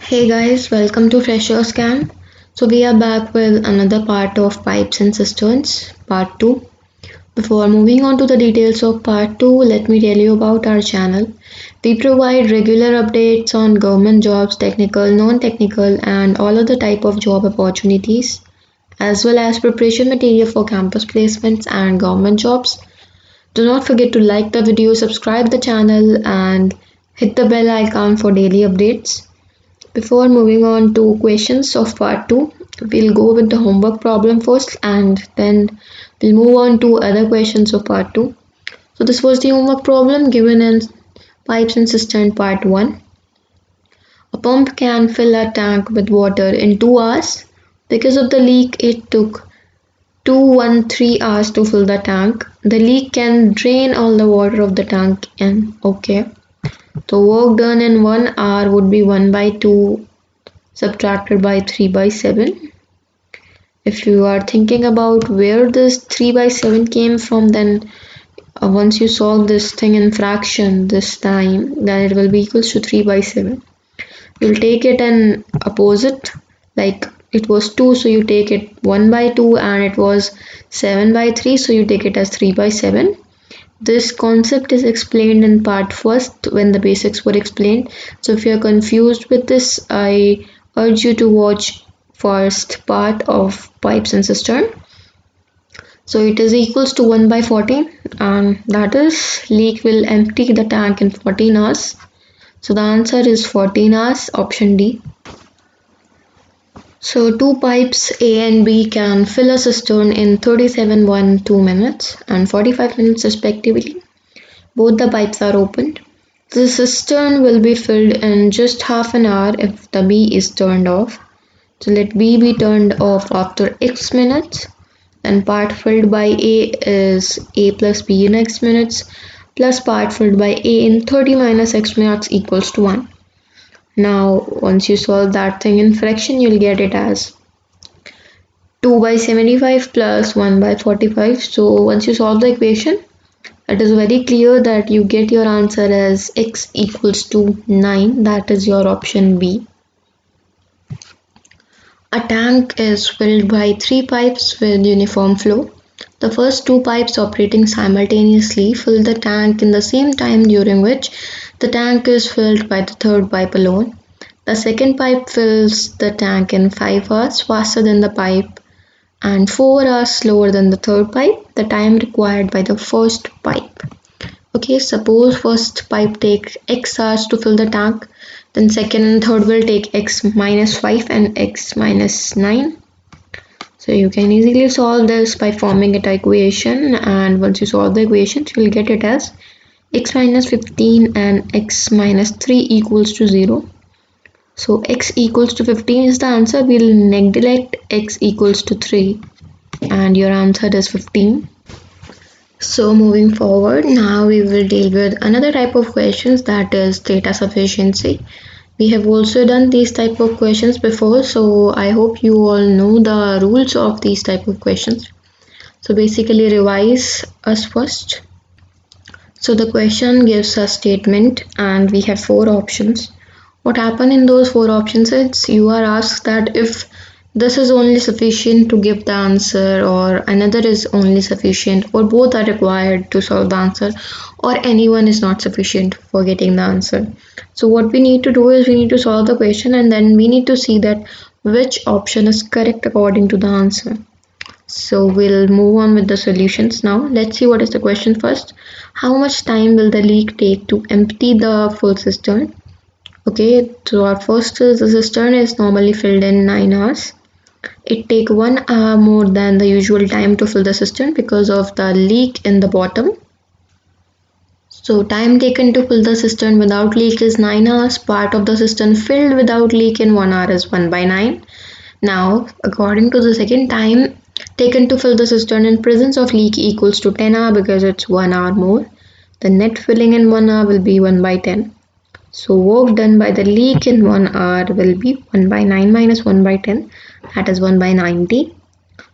Hey guys, welcome to Freshers Camp. So we are back with another part of Pipes and Cisterns, part 2. Before moving on to the details of part 2, let me tell you about our channel. We provide regular updates on government jobs, technical, non-technical and all other type of job opportunities, as well as preparation material for campus placements and government jobs. Do not forget to like the video, subscribe the channel and hit the bell icon for daily updates. Before moving on to questions of part 2, we'll go with the homework problem first and then we'll move on to other questions of part 2. So this was the homework problem given in Pipes and Cistern part 1. A pump can fill a tank with water in 2 hours. Because of the leak, it took 213 hours to fill the tank. The leak can drain all the water of the tank in. Okay. So work done in 1 hour would be 1 by 2 subtracted by 3 by 7. If you are thinking about where this 3 by 7 came from, then once you solve this thing in fraction this time, then it will be equals to 3 by 7. You'll take it in opposite, like it was 2, so you take it 1 by 2, and it was 7 by 3, so you take it as 3 by 7. This concept is explained in part first when the basics were explained. So if you are confused with this, I urge you to watch first part of Pipes and Cistern. So it is equals to 1 by 14 and that is leak will empty the tank in 14 hours. So the answer is 14 hours, option D. So two pipes A and B can fill a cistern in 37.12 minutes and 45 minutes respectively. Both the pipes are opened. The cistern will be filled in just half an hour if the B is turned off. So let B be turned off after X minutes. And part filled by A is A plus B in X minutes plus part filled by A in 30 minus X minutes equals to 1. Now once you solve that thing in fraction, you'll get it as 2 by 75 plus 1 by 45. So once you solve the equation, it is very clear that you get your answer as X equals to 9. That is your option B. A tank is filled by 3 pipes with uniform flow. The first 2 pipes operating simultaneously fill the tank in the same time, during which the tank is filled by the third pipe alone. The second pipe fills the tank in 5 hours faster than the pipe and 4 hours slower than the third pipe, the time required by the first pipe. Okay, suppose first pipe takes X hours to fill the tank, then second and third will take X minus 5 and X minus 9. So you can easily solve this by forming an equation, and once you solve the equations, you will get it as X minus 15 and X minus 3 equals to 0. So X equals to 15 is the answer. We'll neglect X equals to 3 and your answer is 15. So moving forward, now we will deal with another type of questions, that is theta sufficiency. We have also done these type of questions before, so I hope you all know the rules of these type of questions. So basically revise us first. So the question gives a statement and we have 4 options. What happened in those 4 options is you are asked that if this is only sufficient to give the answer, or another is only sufficient, or both are required to solve the answer, or anyone is not sufficient for getting the answer. So what we need to do is we need to solve the question and then we need to see that which option is correct according to the answer. So we'll move on with the solutions now. Let's see what is the question first. How much time will the leak take to empty the full cistern? Okay, so our first is the cistern is normally filled in 9 hours. It takes 1 hour more than the usual time to fill the cistern because of the leak in the bottom. So time taken to fill the cistern without leak is 9 hours. Part of the cistern filled without leak in 1 hour is 1 by 9. Now, according to the second time taken to fill the cistern in presence of leak equals to 10 hours because it's 1 hour more. The net filling in 1 hour will be 1 by 10. So work done by the leak in 1 hour will be 1 by 9 minus 1 by 10, that is 1 by 90.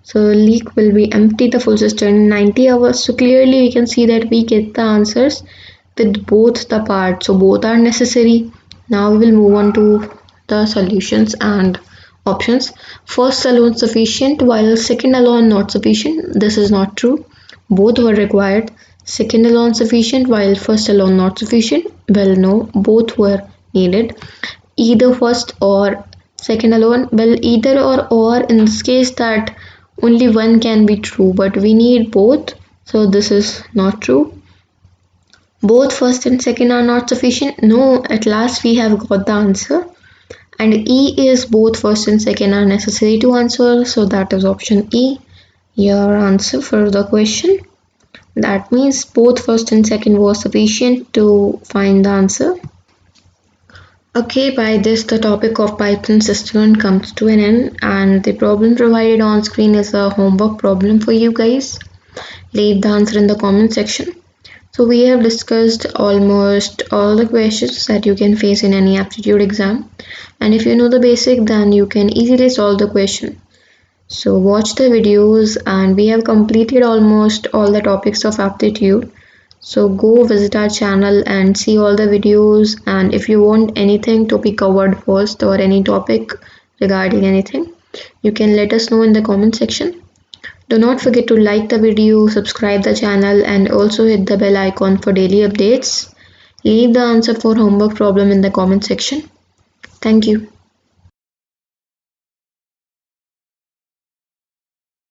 So leak will be empty the full cistern in 90 hours. So clearly we can see that we get the answers with both the parts. So both are necessary. Now we will move on to the solutions and options. First alone sufficient while second alone not sufficient. This is not true. Both were required. Second alone sufficient while first alone not sufficient. Well, no, both were needed. Either first or second alone. Well, either or in this case that only one can be true, but we need both. So this is not true. Both first and second are not sufficient. No, at last we have got the answer. And E is both first and second are necessary to answer. So that is option E, your answer for the question. That means both first and second was sufficient to find the answer. Okay, by this the topic of pipes and cistern comes to an end, and the problem provided on screen is a homework problem for you guys. Leave the answer in the comment section. So we have discussed almost all the questions that you can face in any aptitude exam, and if you know the basic then you can easily solve the question. So watch the videos, and we have completed almost all the topics of aptitude. So go visit our channel and see all the videos, and if you want anything to be covered first or any topic regarding anything, you can let us know in the comment section. Do not forget to like the video, subscribe the channel, and also hit the bell icon for daily updates. Leave the answer for homework problem in the comment section. Thank you.